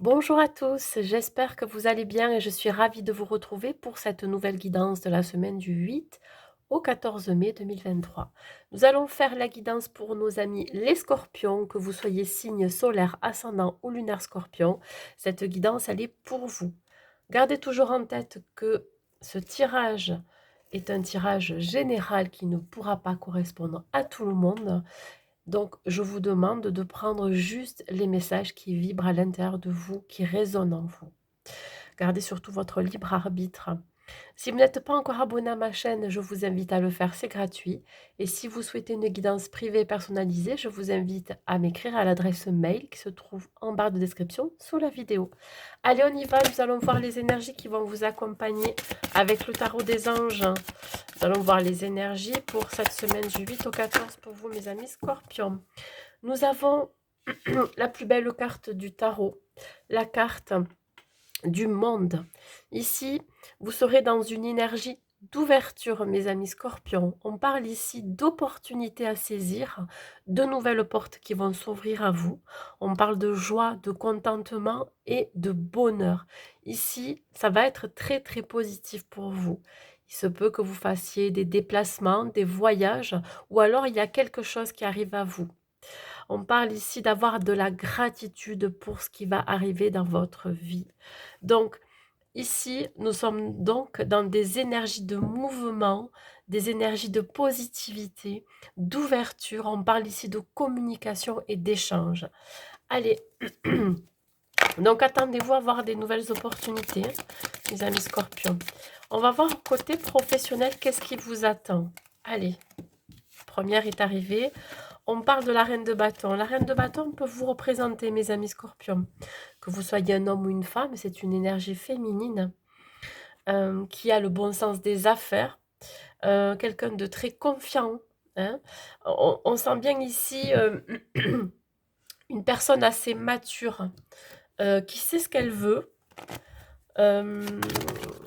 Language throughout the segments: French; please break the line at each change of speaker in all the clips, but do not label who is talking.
Bonjour à tous, j'espère que vous allez bien et je suis ravie de vous retrouver pour cette nouvelle guidance de la semaine du 8 au 14 mai 2023. Nous allons faire la guidance pour nos amis les scorpions, que vous soyez signe solaire, ascendant ou lunaire scorpion. Cette guidance, elle est pour vous. Gardez toujours en tête que ce tirage est un tirage général qui ne pourra pas correspondre à tout le monde. Donc, je vous demande de prendre juste les messages qui vibrent à l'intérieur de vous, qui résonnent en vous. Gardez surtout votre libre arbitre. Si vous n'êtes pas encore abonné à ma chaîne, je vous invite à le faire, c'est gratuit. Et si vous souhaitez une guidance privée personnalisée, je vous invite à m'écrire à l'adresse mail qui se trouve en barre de description sous la vidéo. Allez, on y va, nous allons voir les énergies qui vont vous accompagner avec le tarot des anges. Nous allons voir les énergies pour cette semaine du 8 au 14 pour vous, mes amis scorpions. Nous avons la plus belle carte du tarot, la carte du monde. Ici, vous serez dans une énergie d'ouverture, mes amis scorpions. On parle ici d'opportunités à saisir, de nouvelles portes qui vont s'ouvrir à vous. On parle de joie, de contentement et de bonheur. Ici, ça va être très très positif pour vous. Il se peut que vous fassiez des déplacements, des voyages, ou alors il y a quelque chose qui arrive à vous. On parle ici d'avoir de la gratitude pour ce qui va arriver dans votre vie. Donc, ici, nous sommes donc dans des énergies de mouvement, des énergies de positivité, d'ouverture. On parle ici de communication et d'échange. Allez, donc attendez-vous à avoir des nouvelles opportunités, mes amis scorpions. On va voir côté professionnel, qu'est-ce qui vous attend. Allez, première est arrivée. On parle de la reine de bâton. La reine de bâton peut vous représenter, mes amis scorpions. Que vous soyez un homme ou une femme, c'est une énergie féminine qui a le bon sens des affaires. Quelqu'un de très confiant. Hein. On sent bien ici une personne assez mature qui sait ce qu'elle veut.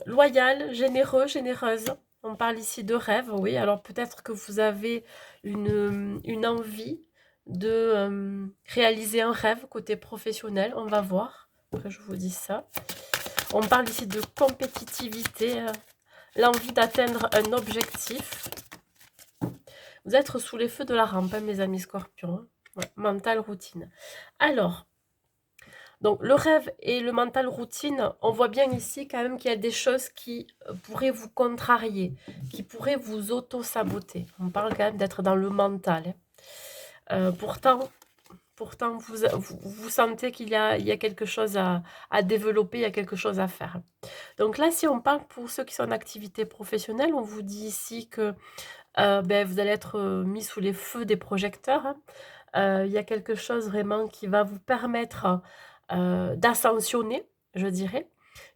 Loyale, généreux, généreuse. On parle ici de rêve, oui. Alors peut-être que vous avez une envie de réaliser un rêve côté professionnel. On va voir. Après, je vous dis ça. On parle ici de compétitivité, l'envie d'atteindre un objectif. Vous êtes sous les feux de la rampe, hein, mes amis scorpions. Hein. Ouais, mental routine. Alors, donc le rêve et le mental routine, on voit bien ici quand même qu'il y a des choses qui pourraient vous contrarier, qui pourraient vous auto-saboter. On parle quand même d'être dans le mental. Hein. Pourtant vous sentez qu'il y a quelque chose à développer, il y a quelque chose à faire. Donc là, si on parle pour ceux qui sont en activité professionnelle, on vous dit ici que vous allez être mis sous les feux des projecteurs. Hein. Il y a quelque chose vraiment qui va vous permettre d'ascensionner, je dirais.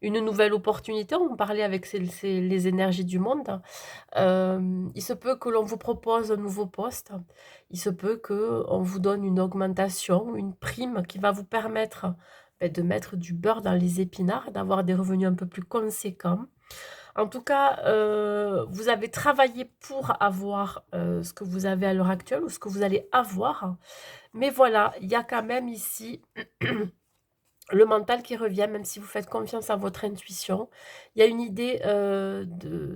Une nouvelle opportunité, on parlait avec les énergies du monde. Il se peut que l'on vous propose un nouveau poste. Il se peut qu'on vous donne une augmentation, une prime qui va vous permettre de mettre du beurre dans les épinards, d'avoir des revenus un peu plus conséquents. En tout cas, vous avez travaillé pour avoir ce que vous avez à l'heure actuelle ou ce que vous allez avoir. Mais voilà, il y a quand même ici le mental qui revient, même si vous faites confiance à votre intuition. Il y a une idée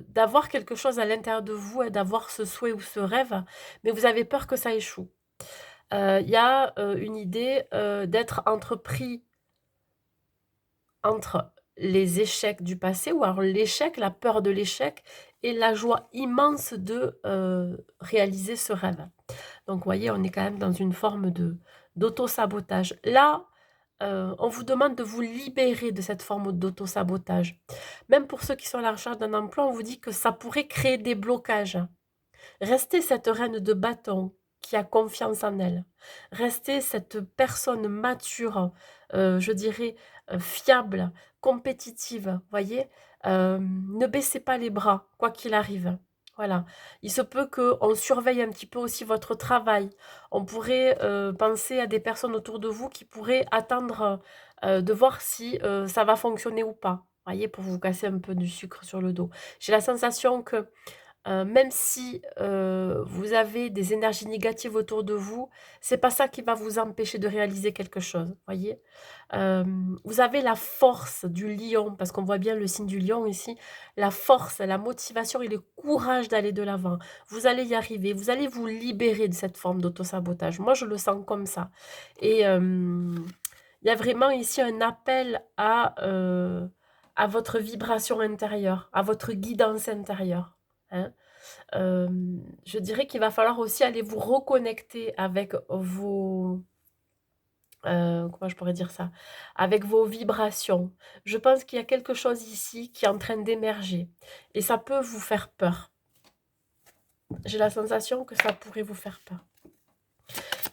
d'avoir quelque chose à l'intérieur de vous et d'avoir ce souhait ou ce rêve, mais vous avez peur que ça échoue. Il y a une idée d'être entrepris entre les échecs du passé, ou alors l'échec, la peur de l'échec, et la joie immense de réaliser ce rêve. Donc, vous voyez, on est quand même dans une forme d'auto-sabotage. Là, on vous demande de vous libérer de cette forme d'auto-sabotage. Même pour ceux qui sont à la recherche d'un emploi, on vous dit que ça pourrait créer des blocages. Restez cette reine de bâton qui a confiance en elle. Restez cette personne mature, je dirais fiable, compétitive, voyez. Ne baissez pas les bras, quoi qu'il arrive. Voilà. Il se peut qu'on surveille un petit peu aussi votre travail. On pourrait penser à des personnes autour de vous qui pourraient attendre de voir si ça va fonctionner ou pas. Voyez, pour vous casser un peu du sucre sur le dos. J'ai la sensation que Même si, vous avez des énergies négatives autour de vous, c'est pas ça qui va vous empêcher de réaliser quelque chose, voyez? Vous avez la force du lion, parce qu'on voit bien le signe du lion ici, la force, la motivation et le courage d'aller de l'avant. Vous allez y arriver, vous allez vous libérer de cette forme d'autosabotage. Moi, je le sens comme ça et il y a vraiment ici un appel à votre vibration intérieure, à votre guidance intérieure, hein. Je dirais qu'il va falloir aussi aller vous reconnecter avec vos, comment je pourrais dire ça? Avec vos vibrations. Je pense qu'il y a quelque chose ici qui est en train d'émerger et ça peut vous faire peur. J'ai la sensation que ça pourrait vous faire peur.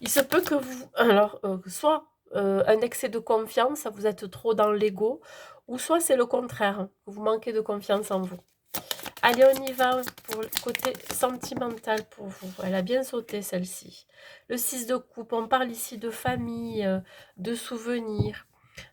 Il se peut que vous alors, soit, un excès de confiance, vous êtes trop dans l'ego, ou soit c'est le contraire, hein, que vous manquez de confiance en vous. Allez, on y va pour le côté sentimental pour vous. Elle a bien sauté celle-ci. Le 6 de coupe, on parle ici de famille, de souvenirs,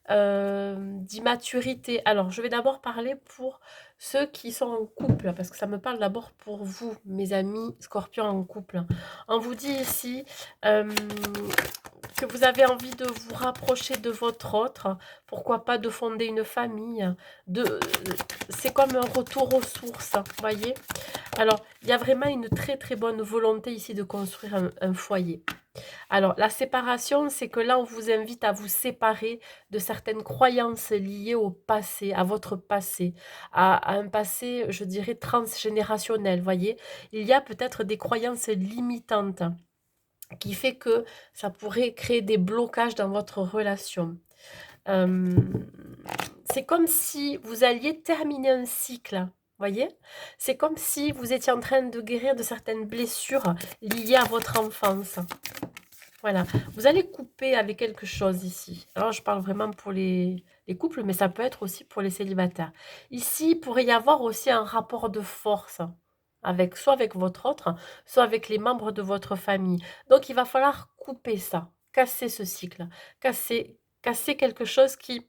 d'immaturité. Alors, je vais d'abord parler pour ceux qui sont en couple, parce que ça me parle d'abord pour vous, mes amis scorpions en couple. On vous dit ici que vous avez envie de vous rapprocher de votre autre, pourquoi pas de fonder une famille, c'est comme un retour aux sources, voyez. Alors, il y a vraiment une très très bonne volonté ici de construire un foyer. Alors, la séparation, c'est que là, on vous invite à vous séparer de certaines croyances liées au passé, à votre passé, à un passé, je dirais, transgénérationnel, voyez. Il y a peut-être des croyances limitantes qui fait que ça pourrait créer des blocages dans votre relation. C'est comme si vous alliez terminer un cycle, voyez? C'est comme si vous étiez en train de guérir de certaines blessures liées à votre enfance. Voilà, vous allez couper avec quelque chose ici. Alors, je parle vraiment pour les couples, mais ça peut être aussi pour les célibataires. Ici, il pourrait y avoir aussi un rapport de force avec soit avec votre autre, soit avec les membres de votre famille. Donc, il va falloir couper ça, casser ce cycle, casser quelque chose qui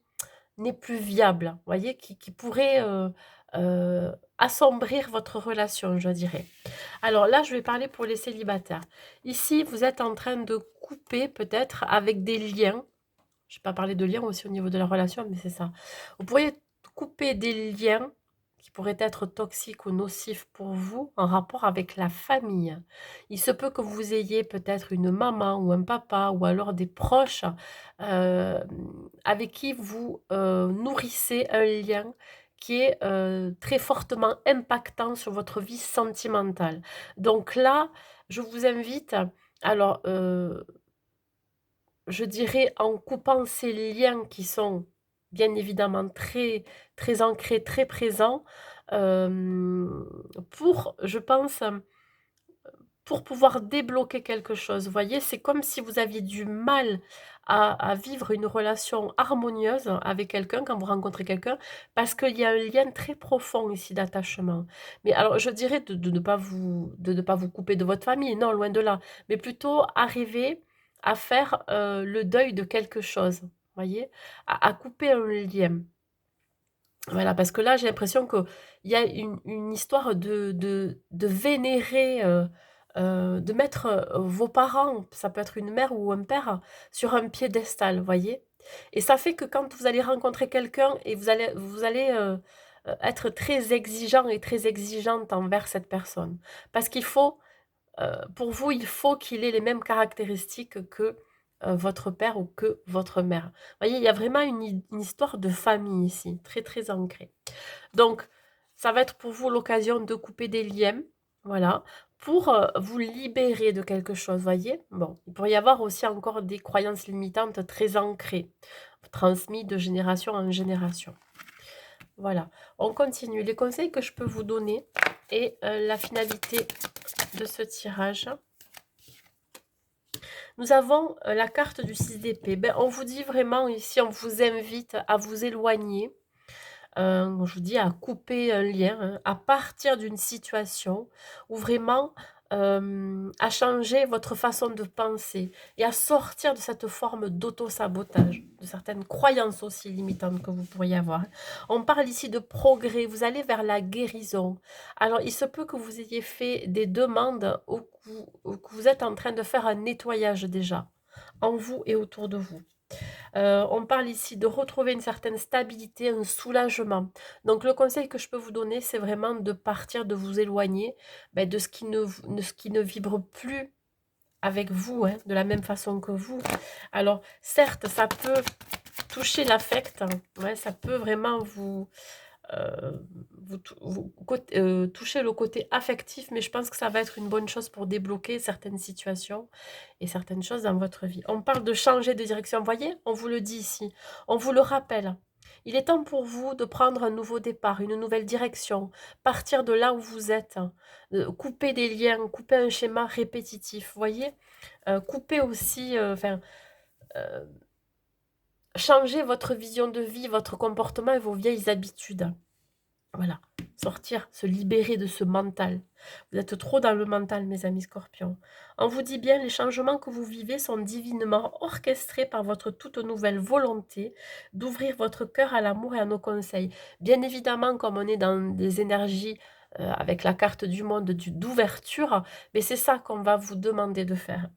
n'est plus viable, voyez, qui pourrait assombrir votre relation, je dirais. Alors là, je vais parler pour les célibataires. Ici, vous êtes en train de couper peut-être avec des liens. Je ne vais pas parler de liens aussi au niveau de la relation, mais c'est ça. Vous pourriez couper des liens qui pourraient être toxiques ou nocifs pour vous en rapport avec la famille. Il se peut que vous ayez peut-être une maman ou un papa ou alors des proches euh, avec qui vous nourrissez un lien qui est très fortement impactant sur votre vie sentimentale. Donc là, je vous invite, alors, je dirais en coupant ces liens qui sont bien évidemment très, très ancrés, très présents, pour, je pense, pour pouvoir débloquer quelque chose. Vous voyez, c'est comme si vous aviez du mal à vivre une relation harmonieuse avec quelqu'un quand vous rencontrez quelqu'un, parce qu'il y a un lien très profond ici d'attachement. Mais alors, je dirais de ne pas vous couper de votre famille, non, loin de là, mais plutôt arriver à faire le deuil de quelque chose, vous voyez, à couper un lien. Voilà, parce que là, j'ai l'impression qu'il y a une histoire de vénérer, de mettre vos parents, ça peut être une mère ou un père, sur un piédestal, vous voyez? Et ça fait que quand vous allez rencontrer quelqu'un et vous allez être très exigeant et très exigeante envers cette personne. Parce qu'il faut, pour vous, il faut qu'il ait les mêmes caractéristiques que votre père ou que votre mère. Vous voyez, il y a vraiment une histoire de famille ici, très très ancrée. Donc, ça va être pour vous l'occasion de couper des liens, voilà, pour vous libérer de quelque chose, voyez. Bon, il pourrait y avoir aussi encore des croyances limitantes très ancrées, transmises de génération en génération. Voilà, on continue. Les conseils que je peux vous donner et la finalité de ce tirage. Nous avons la carte du 6 d'épée. Ben, on vous dit vraiment ici, on vous invite à vous éloigner. Je vous dis à couper un lien, hein, à partir d'une situation où vraiment à changer votre façon de penser et à sortir de cette forme d'auto-sabotage, de certaines croyances aussi limitantes que vous pourriez avoir. On parle ici de progrès, vous allez vers la guérison. Alors, il se peut que vous ayez fait des demandes ou que vous êtes en train de faire un nettoyage déjà, en vous et autour de vous. On parle ici de retrouver une certaine stabilité, un soulagement. Donc le conseil que je peux vous donner, c'est vraiment de partir, de vous éloigner de ce qui ne vibre plus avec vous, hein, de la même façon que vous. Alors certes, ça peut toucher l'affect, hein, ouais, ça peut vraiment euh, toucher le côté affectif, mais je pense que ça va être une bonne chose pour débloquer certaines situations et certaines choses dans votre vie. On parle de changer de direction, vous voyez, on vous le dit ici, on vous le rappelle. Il est temps pour vous de prendre un nouveau départ, une nouvelle direction, partir de là où vous êtes, hein, couper des liens, couper un schéma répétitif, vous voyez, couper aussi, euh, changer votre vision de vie, votre comportement et vos vieilles habitudes. Voilà, sortir, se libérer de ce mental. Vous êtes trop dans le mental, mes amis scorpions. On vous dit bien, les changements que vous vivez sont divinement orchestrés par votre toute nouvelle volonté d'ouvrir votre cœur à l'amour et à nos conseils. Bien évidemment, comme on est dans des énergies avec la carte du monde d'ouverture, mais c'est ça qu'on va vous demander de faire.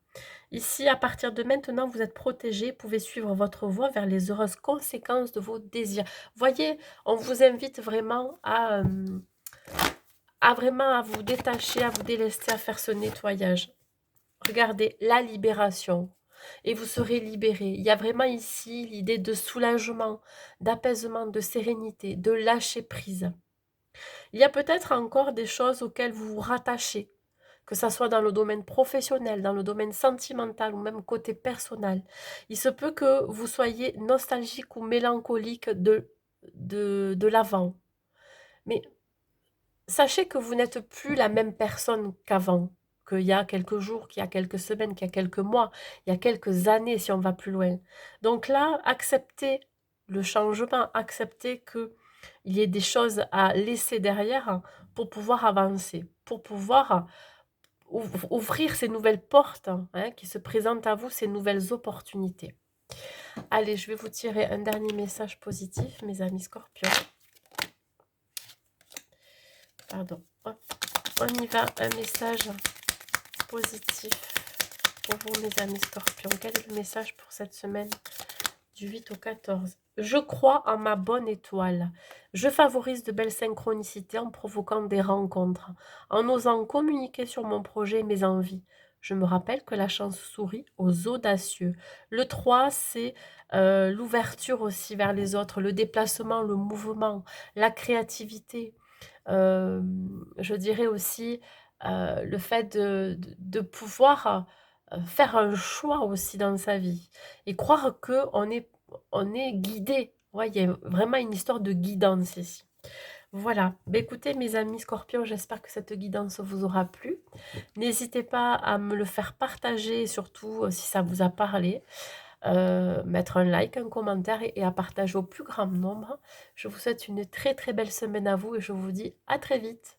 Ici, à partir de maintenant, vous êtes protégé, pouvez suivre votre voie vers les heureuses conséquences de vos désirs. Voyez, on vous invite vraiment à vous détacher, à vous délester, à faire ce nettoyage. Regardez, la libération. Et vous serez libéré. Il y a vraiment ici l'idée de soulagement, d'apaisement, de sérénité, de lâcher prise. Il y a peut-être encore des choses auxquelles vous vous rattachez, que ça soit dans le domaine professionnel, dans le domaine sentimental ou même côté personnel. Il se peut que vous soyez nostalgique ou mélancolique de l'avant. Mais sachez que vous n'êtes plus la même personne qu'avant, qu'il y a quelques jours, qu'il y a quelques semaines, qu'il y a quelques mois, il y a quelques années si on va plus loin. Donc là, acceptez le changement, acceptez qu'il y ait des choses à laisser derrière pour pouvoir avancer, pour pouvoir ouvrir ces nouvelles portes qui se présentent à vous, ces nouvelles opportunités. Allez, je vais vous tirer un dernier message positif, mes amis scorpions. Pardon. Hop. On y va, un message positif pour vous, mes amis scorpions. Quel est le message pour cette semaine du 8 au 14? Je crois en ma bonne étoile. Je favorise de belles synchronicités en provoquant des rencontres, en osant communiquer sur mon projet et mes envies. Je me rappelle que la chance sourit aux audacieux. Le 3, c'est l'ouverture aussi vers les autres, le déplacement, le mouvement, la créativité. Euh, je dirais aussi le fait de pouvoir faire un choix aussi dans sa vie et croire on est guidé. Ouais, il y a vraiment une histoire de guidance ici. Voilà. Écoutez, mes amis scorpions, j'espère que cette guidance vous aura plu. N'hésitez pas à me le faire partager, surtout si ça vous a parlé. Mettre un like, un commentaire et à partager au plus grand nombre. Je vous souhaite une très très belle semaine à vous et je vous dis à très vite.